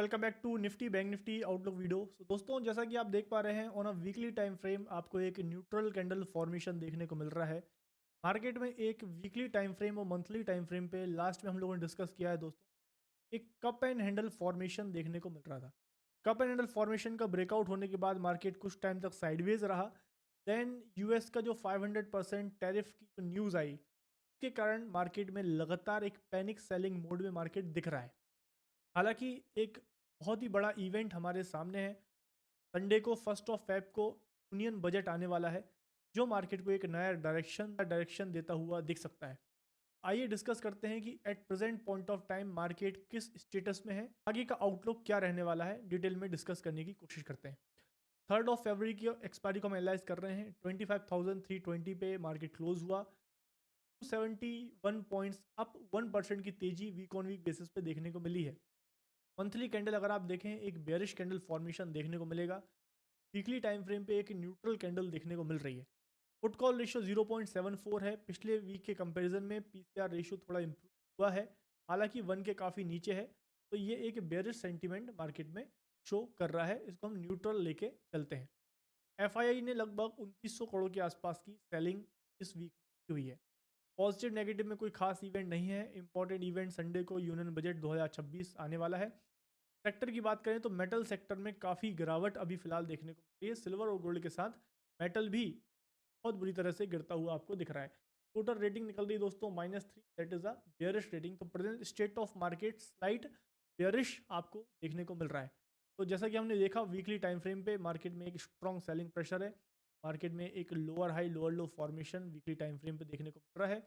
Welcome back to Nifty bank Nifty outlook video. दोस्तों, जैसा कि आप देख पा रहे हैं on a weekly time frame आपको एक न्यूट्रल कैंडल फॉर्मेशन देखने को मिल रहा है। मार्केट में एक वीकली टाइम फ्रेम और मंथली टाइम फ्रेम पे लास्ट में हम लोगों ने डिस्कस किया है दोस्तों, एक कप एंड हैंडल फॉर्मेशन देखने को मिल रहा था। कप एंड हैंडल फॉर्मेशन का ब्रेकआउट होने के बाद मार्केट कुछ टाइम तक साइडवेज रहा। देन यूएस का जो 500% टैरिफ की जो न्यूज़ आई उसके कारण मार्केट में लगातार एक पैनिक सेलिंग मोड में मार्केट दिख रहा है। हालांकि एक बहुत ही बड़ा इवेंट हमारे सामने है। संडे को 1 को यूनियन बजट आने वाला है, जो मार्केट को एक नया डायरेक्शन देता हुआ दिख सकता है। आइए डिस्कस करते हैं कि at present point of time market किस स्टेटस में है, आगे का आउटलुक क्या रहने वाला है, डिटेल में डिस्कस करने की कोशिश करते हैं। 3 की एक्सपायरी को हम एनालाइज कर रहे हैं। 25,320 पे मार्केट क्लोज हुआ। 271 पॉइंट्स अप, 1% की तेजी वीक ऑन वीक बेसिस पे देखने को मिली है। मंथली कैंडल अगर आप देखें, एक बेयरिश कैंडल फॉर्मेशन देखने को मिलेगा। वीकली टाइम फ्रेम पे एक न्यूट्रल कैंडल देखने को मिल रही है। पुट कॉल रेशियो 0.74 है। पिछले वीक के कंपैरिजन में पीसीआर रेशियो थोड़ा इंप्रूव हुआ है, हालांकि 1 के काफ़ी नीचे है। तो ये एक बेयरिश सेंटीमेंट मार्केट में शो कर रहा है, इसको हम न्यूट्रल लेके चलते हैं। एफआईआई ने लगभग 2900 करोड़ के आसपास की सेलिंग इस वीक की हुई है। पॉजिटिव नेगेटिव में कोई खास इवेंट नहीं है। इंपॉर्टेंट इवेंट संडे को यूनियन बजट 2026 आने वाला है। सेक्टर की बात करें तो मेटल सेक्टर में काफ़ी गिरावट अभी फिलहाल देखने को मिल रही है। सिल्वर और गोल्ड के साथ मेटल भी बहुत बुरी तरह से गिरता हुआ आपको दिख रहा है। टोटल रेटिंग निकल रही है दोस्तों -3, that is a bearish rating. तो present state of market slight bearish आपको देखने को मिल रहा है। तो जैसा कि हमने देखा वीकली टाइम फ्रेम पे मार्केट में एक स्ट्रॉन्ग सेलिंग प्रेशर है। मार्केट में एक लोअर हाई लोअर लो फॉर्मेशन वीकली टाइम फ्रेम पे देखने को मिल रहा है।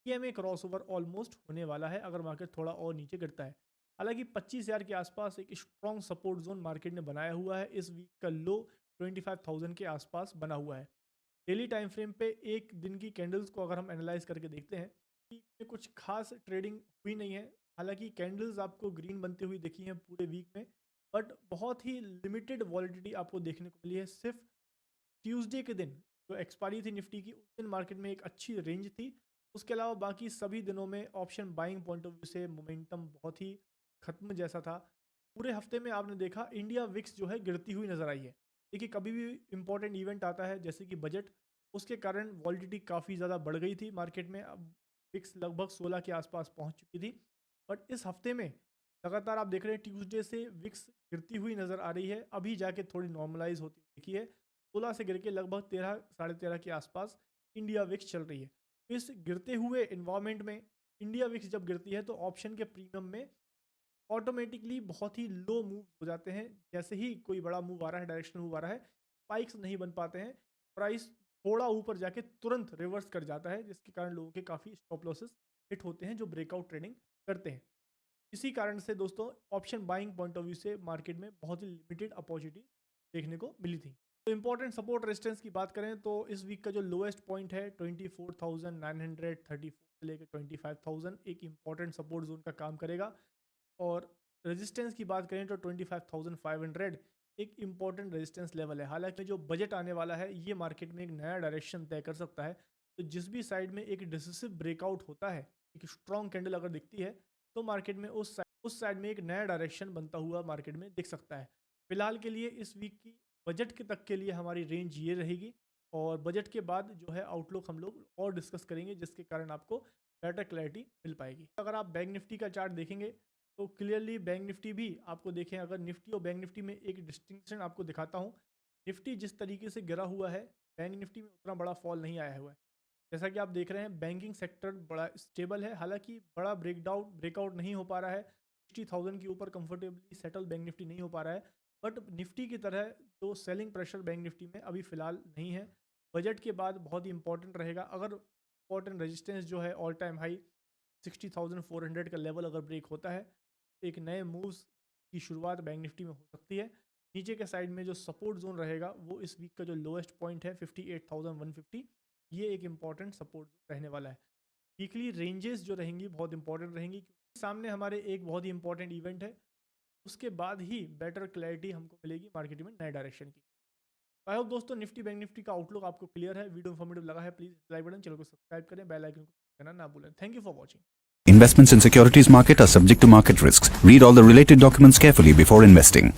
ईएमए क्रॉसओवर ऑलमोस्ट होने वाला है अगर मार्केट थोड़ा और नीचे गिरता है। हालांकि 25,000 के आसपास एक स्ट्रॉन्ग सपोर्ट जोन मार्केट ने बनाया हुआ है। इस वीक का लो 25,000 के आसपास बना हुआ है। डेली टाइम फ्रेम पे एक दिन की कैंडल्स को अगर हम एनालाइज करके देखते हैं, वीक में कुछ खास ट्रेडिंग हुई नहीं है। हालांकि कैंडल्स आपको ग्रीन बनते हुए दिखी हैं पूरे वीक में, बट बहुत ही लिमिटेड वॉलिडिटी आपको देखने को मिली है। सिर्फ ट्यूसडे के दिन जो एक्सपायरी थी निफ्टी की, उस दिन मार्केट में एक अच्छी रेंज थी। उसके अलावा बाकी सभी दिनों में option buying point of view से मोमेंटम बहुत ही खत्म जैसा था। पूरे हफ्ते में आपने देखा इंडिया विक्स जो है गिरती हुई नजर आई है। देखिए, कभी भी इंपॉर्टेंट इवेंट आता है जैसे कि बजट, उसके कारण वॉलिडिटी काफ़ी ज़्यादा बढ़ गई थी मार्केट में। अब विक्स लगभग 16 के आसपास पहुंच चुकी थी। बट इस हफ्ते में लगातार आप देख रहे हैं ट्यूसडे से विक्स गिरती हुई नज़र आ रही है। अभी जाके थोड़ी नॉर्मलाइज होती हुई दिखी है। 16 से गिर के लगभग 13 साढ़े 13 के आसपास इंडिया विक्स चल रही है। इस गिरते हुए इन्वायरमेंट में इंडिया विक्स जब गिरती है तो ऑप्शन के प्रीमियम में ऑटोमेटिकली बहुत ही लो मूव हो जाते हैं। जैसे ही कोई बड़ा मूव आ रहा है, डायरेक्शनल मूव आ रहा है, स्पाइक्स नहीं बन पाते हैं। प्राइस थोड़ा ऊपर जाके तुरंत रिवर्स कर जाता है, जिसके कारण लोगों के काफ़ी स्टॉप लॉसेस हिट होते हैं जो ब्रेकआउट ट्रेडिंग करते हैं। इसी कारण से दोस्तों option buying point of view से मार्केट में बहुत ही लिमिटेड अपॉर्चुनिटी देखने को मिली थी। तो इंपॉर्टेंट सपोर्ट रेजिस्टेंस की बात करें तो इस वीक का जो लोएस्ट पॉइंट है 24,934 से लेकर 25,000 एक इंपॉर्टेंट सपोर्ट जोन का काम करेगा। और रेजिस्टेंस की बात करें तो 25,500 एक इंपॉर्टेंट रेजिस्टेंस लेवल है। हालांकि जो बजट आने वाला है ये मार्केट में एक नया डायरेक्शन तय कर सकता है। तो जिस भी साइड में एक डिसिसिव ब्रेकआउट होता है, एक स्ट्रॉन्ग कैंडल अगर दिखती है, तो मार्केट में उस साइड में एक नया डायरेक्शन बनता हुआ मार्केट में दिख सकता है। फिलहाल के लिए इस वीक की बजट के तक के लिए हमारी रेंज ये रहेगी। और बजट के बाद जो है आउटलुक हम लोग और डिस्कस करेंगे, जिसके कारण आपको बेटर क्लैरिटी मिल पाएगी। अगर आप बैंक निफ्टी का चार्ट देखेंगे तो क्लियरली बैंक निफ्टी भी आपको देखें, अगर निफ्टी और बैंक निफ्टी में एक डिस्टिंक्शन आपको दिखाता हूँ। निफ्टी जिस तरीके से गिरा हुआ है, बैंक निफ्टी में उतना बड़ा फॉल नहीं आया हुआ है। जैसा कि आप देख रहे हैं बैंकिंग सेक्टर बड़ा स्टेबल है, हालांकि बड़ा ब्रेकआउट नहीं हो पा रहा है। 60,000 के ऊपर कंफर्टेबली सेटल बैंक निफ्टी नहीं हो पा रहा है। बट निफ्टी की तरह जो सेलिंग प्रेशर बैंक निफ्टी में अभी फिलहाल नहीं है। बजट के बाद बहुत ही इंपॉर्टेंट रहेगा। अगर इंपॉर्टेंट रेजिस्टेंस जो है ऑल टाइम हाई 60,400 का लेवल अगर ब्रेक होता है, एक नए मूव्स की शुरुआत बैंक निफ्टी में हो सकती है। नीचे के साइड में जो सपोर्ट जोन रहेगा वो इस वीक का जो लोएस्ट पॉइंट है 58,150, ये एक इंपॉर्टेंट सपोर्ट जोन रहने वाला है। वीकली रेंजेस जो रहेंगी बहुत इंपॉर्टेंट रहेंगी, क्योंकि सामने हमारे एक बहुत ही इंपॉर्टेंट इवेंट है। उसके बाद ही बेटर क्लैरिटी हमको मिलेगी मार्केट में नए डायरेक्शन की। आई होप दोस्तों निफ्टी बैंक निफ्टी का आउटलुक आपको क्लियर है। वीडियो इन्फॉर्मेटिव लगा है, प्लीज लाइक बटन चैनल को सब्सक्राइब करें, बेल आइकन को करना ना भूलें। Thank you for watching. Investments in securities market are subject to market risks. Read all the related documents carefully before investing.